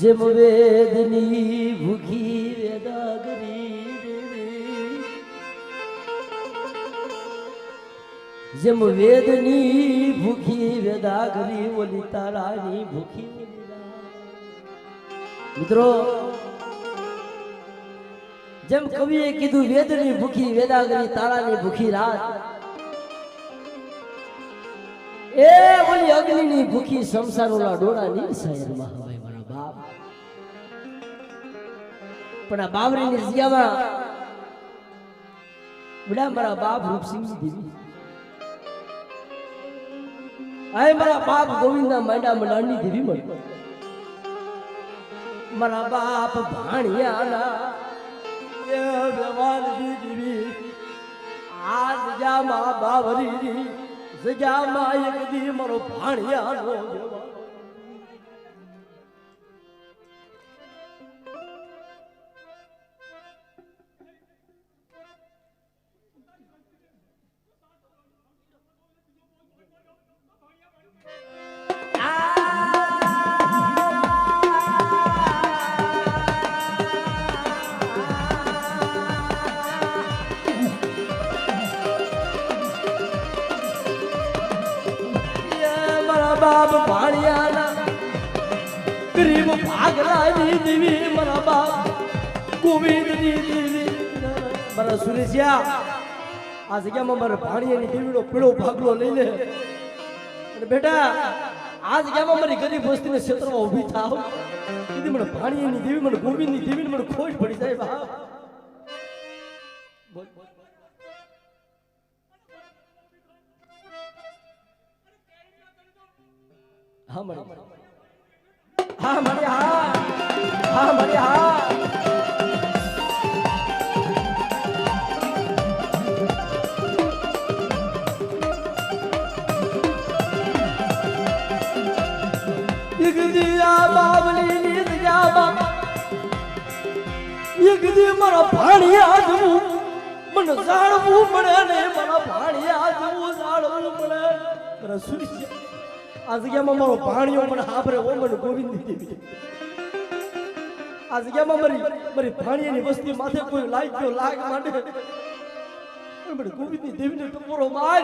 જેમ વેદની ભૂખી વેદાગરી રે, જેમ વેદની ભૂખી વેદાગરી ઓલી તારાની ભૂખી મિત્રો, જેમ કવિએ કીધું વેદની ભૂખી વેદાગરી તારાની ભૂખી રાત, એ ઓલી અગ્નિની ભૂખી સંસારોના ડોળાની શહેરમાં હવે મારા બાપ. પણ આ બાવરીની જગ્યામાં બડા મારા બાપ રૂપસિંહજી દેવી, આ મારા બાપ ગોવિંદના માંડા મંડાણની દેવી મળી, મારા બાપ ભાણિયાના એ વ્યવહારની દેવી, આ જગ્યામાં બાવરીની જગ્યામાં એક દી મારો ભાણિયાનો વ્યવહાર. બાપ ભાણિયાના ગરીબ ભાગલાની દેવી, મારા બાપ ગોવિંદની દેવી, મારા સુરેશિયા આ જગ્યામાં મારા ભાણિયાની દેવીનો પીળો ભાગલો લઈ લે અને બેટા આ જગ્યામાં મારી ગરીબ વસ્તીને ક્ષેત્રમાં ઊભી થાવ. કીધી મને ભાણિયાની દેવી, મને ગોવિંદની દેવી, મને ખોટ પડી જાય બાપ. હા મળી, હા મળી, હા હા મળી, હા એક દી આ બાવલી ની જગ્યામાં એક દી મારા ભાણિયા જવું મને જાણવું પડે ને, મારા ભાણિયા જવું જાણવું પડે. મારા સુરી આ જગ્યામાં મારો ભાણિયો મને હાબરે ઓ મને ગોવિંદની દેવી, આ જગ્યામાં મારી ભાણિયાની વસ્તી માથે કોઈ લાગ્યો લાગ માંડે મને ગોવિંદની દેવીને ટપોરો માર.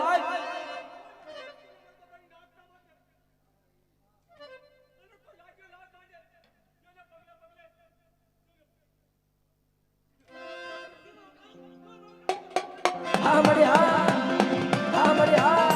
હા મળી, હા હા મળી, હા